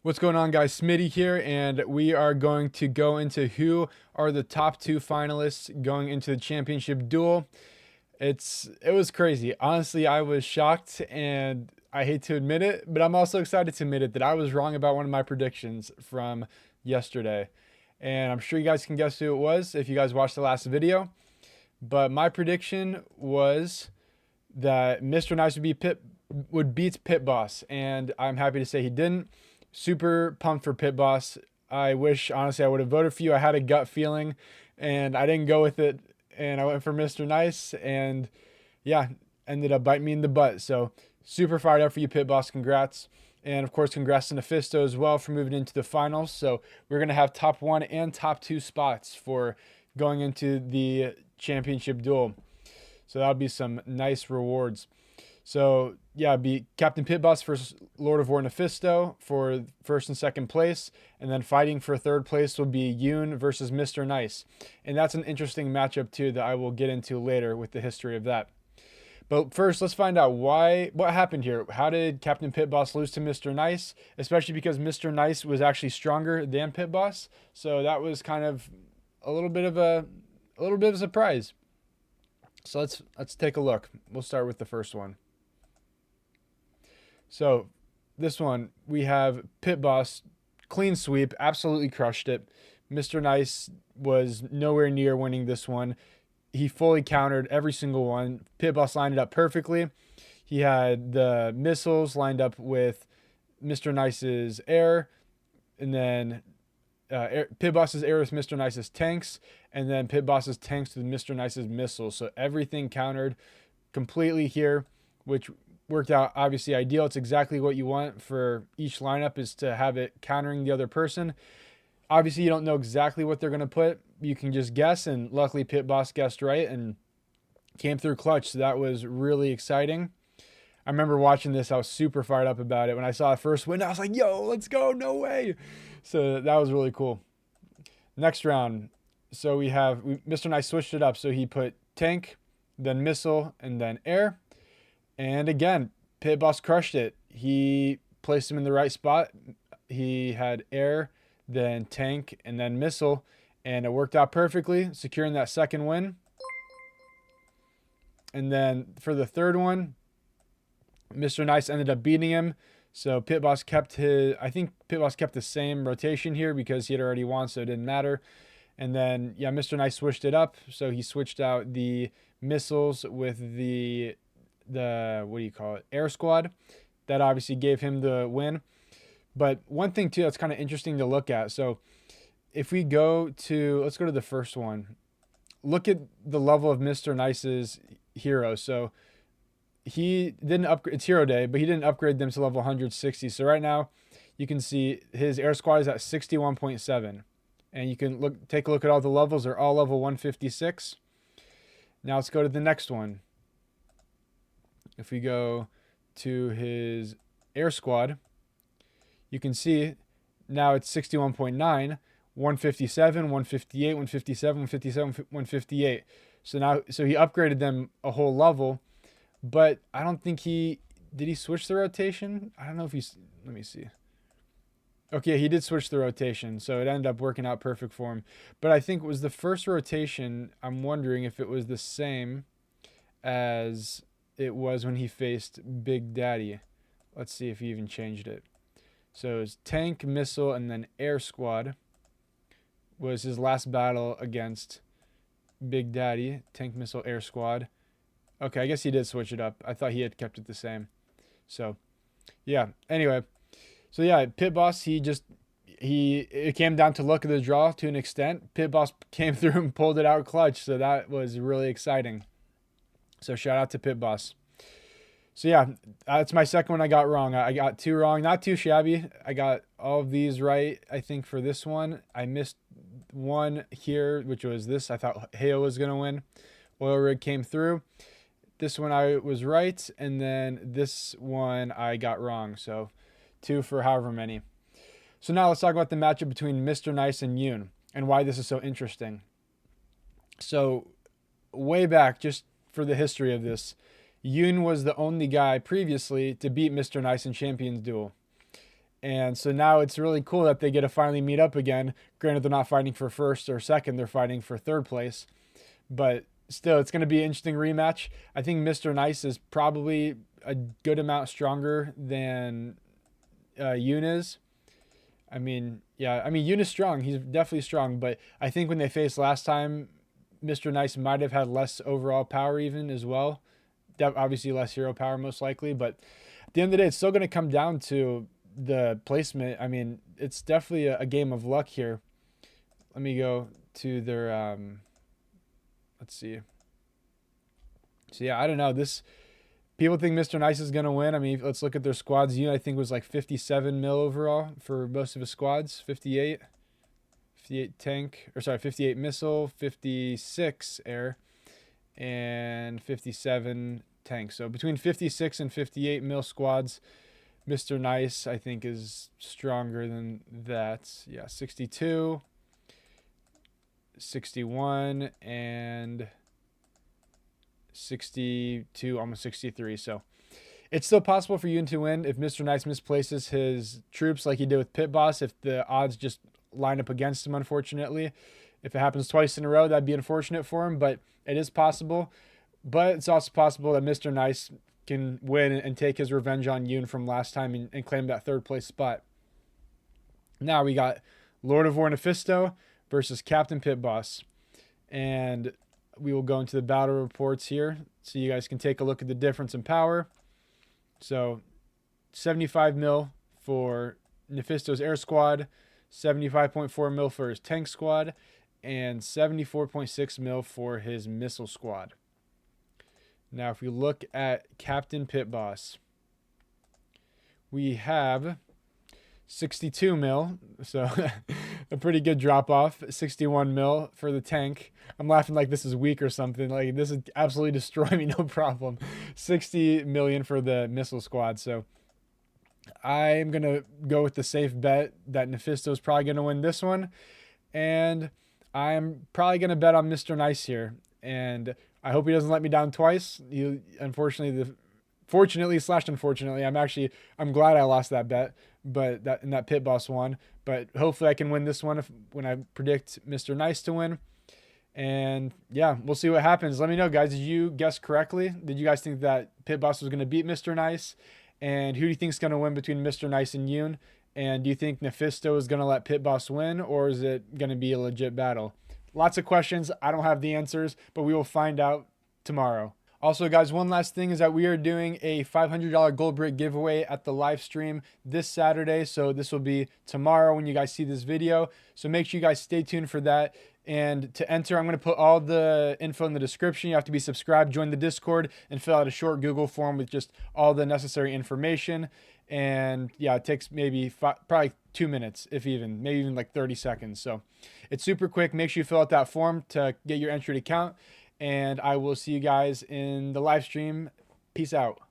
What's going on, guys? Smitty here, and we are going to go into who are the top two finalists going into the championship duel. It was crazy. Honestly, I was shocked, and I hate to admit it, but I'm also excited to admit it that I was wrong about one of my predictions from yesterday. And I'm sure you guys can guess who it was if you guys watched the last video. But my prediction was that Mr. Nice would beat Pitboss, and I'm happy to say he didn't. Super pumped for Pitboss. I wish, honestly, I would have voted for you. I had a gut feeling, and I didn't go with it, and I went for Mr. Nice, and yeah, ended up biting me in the butt. So super fired up for you, Pitboss. Congrats. And of course, congrats to Nephisto as well for moving into the finals. So we're going to have top one and top two spots for going into the championship duel. So that'll be some nice rewards. So yeah, it'd be Captain Pitboss versus Lord of War Nephisto for first and second place, and then fighting for third place will be Yoon versus Mr. Nice, and that's an interesting matchup too that I will get into later with the history of that. But first, let's find out what happened here. How did Captain Pitboss lose to Mr. Nice? Especially because Mr. Nice was actually stronger than Pitboss, so that was kind of a little bit of a surprise. So let's take a look. We'll start with the first one. So this one, we have Pitboss, clean sweep, absolutely crushed it. Mr. Nice was nowhere near winning this one. He fully countered every single one. Pitboss lined it up perfectly. He had the missiles lined up with Mr. Nice's air, and then Pitboss's air with Mr. Nice's tanks, and then Pitboss's tanks with Mr. Nice's missiles. So everything countered completely here, which worked out obviously ideal. It's exactly what you want for each lineup, is to have it countering the other person. Obviously, you don't know exactly what they're going to put. You can just guess, and luckily Pitboss guessed right and came through clutch. So that was really exciting. I remember watching this. I was super fired up about it. When I saw the first win, I was like, yo, let's go. No way. So that was really cool. Next round. So Mr. Nice switched it up. So he put tank, then missile, and then air. And again, Pitboss crushed it. He placed him in the right spot. He had air, then tank, and then missile. And it worked out perfectly, securing that second win. And then for the third one, Mr. Nice ended up beating him. So Pitboss kept I think Pitboss kept the same rotation here because he had already won, so it didn't matter. And then, yeah, Mr. Nice switched it up. So he switched out the missiles with the what do you call it, air squad. That obviously gave him the win. But one thing too that's kind of interesting to look at, so if we let's go to the first one. Look at the level of Mr. Nice's hero. So he didn't upgrade, it's hero day, but he didn't upgrade them to level 160. So right now you can see his air squad is at 61.7, and you can take a look at all the levels. They're all level 156. Now let's go to the next one. If we go to his air squad, you can see now it's 61.9, 157, 158, 157, 157, 158. So he upgraded them a whole level, but I don't think did he switch the rotation? I don't know if let me see. Okay, he did switch the rotation, so it ended up working out perfect for him. But I think it was the first rotation. I'm wondering if it was the same as it was when he faced Big Daddy. Let's see if he even changed it. So his tank, missile, and then air squad was his last battle against Big Daddy. Tank, missile, air squad. Okay, I guess he did switch it up. I thought he had kept it the same. So, yeah. Anyway, so yeah, Pitboss, it came down to luck of the draw to an extent. Pitboss came through and pulled it out clutch, so that was really exciting. So shout out to Pitboss. So yeah, that's my second one I got wrong. I got two wrong. Not too shabby. I got all of these right, I think, for this one. I missed one here, which was this. I thought Hale was going to win. Oil Rig came through. This one I was right, and then this one I got wrong. So 2 for however many. So now let's talk about the matchup between Mr. Nice and Yoon and why this is so interesting. So way back, just for the history of this, Yoon was the only guy previously to beat Mr. Nice in Champions Duel. And so now it's really cool that they get to finally meet up again. Granted, they're not fighting for first or second, they're fighting for third place. But still, it's going to be an interesting rematch. I think Mr. Nice is probably a good amount stronger than Yoon is. I mean, yeah, I mean, Yoon is strong. He's definitely strong. But I think when they faced last time, Mr. Nice might have had less overall power even as well. Obviously less hero power most likely. But at the end of the day, it's still going to come down to the placement. I mean, it's definitely a game of luck here. Let me go to their let's see. So yeah, I don't know. People think Mr. Nice is gonna win. I mean, let's look at their squads. I think was like 57 mil overall for most of his squads. 58 tank, or sorry, 58 missile, 56 air, and 57 tank. So between 56 and 58 mil squads, Mr. Nice I think is stronger than that. Yeah, 62. 61 and 62, almost 63. So it's still possible for Yoon to win if Mr. Nice misplaces his troops like he did with Pitboss, if the odds just line up against him, unfortunately. If it happens twice in a row, that'd be unfortunate for him, but it is possible. But it's also possible that Mr. Nice can win and take his revenge on Yoon from last time and claim that third place spot. Now we got Lord of War Nephisto versus Captain Pitboss. And we will go into the battle reports here so you guys can take a look at the difference in power. So 75 mil for Nephisto's air squad, 75.4 mil for his tank squad, and 74.6 mil for his missile squad. Now if we look at Captain Pitboss, we have 62 mil, so a pretty good drop off. 61 mil for the tank. I'm laughing like this is weak or something. Like this is absolutely destroy me, no problem. 60 million for the missile squad. So I'm gonna go with the safe bet that Nephisto is probably gonna win this one, and I'm probably gonna bet on Mr. Nice here. And I hope he doesn't let me down twice. Fortunately / unfortunately, I'm glad I lost that bet, but that Pitboss won. But hopefully I can win this one when I predict Mr. Nice to win. And yeah, we'll see what happens. Let me know, guys. Did you guess correctly? Did you guys think that Pitboss was going to beat Mr. Nice? And who do you think is going to win between Mr. Nice and Yoon? And do you think Nephisto is going to let Pitboss win, or is it going to be a legit battle? Lots of questions. I don't have the answers, but we will find out tomorrow. Also, guys, one last thing is that we are doing a $500 gold brick giveaway at the live stream this Saturday. So this will be tomorrow when you guys see this video. So make sure you guys stay tuned for that. And to enter, I'm going to put all the info in the description. You have to be subscribed, join the Discord, and fill out a short Google form with just all the necessary information. And yeah, it takes maybe probably 2 minutes, if even, maybe even like 30 seconds. So it's super quick. Make sure you fill out that form to get your entry to count. And I will see you guys in the live stream. Peace out.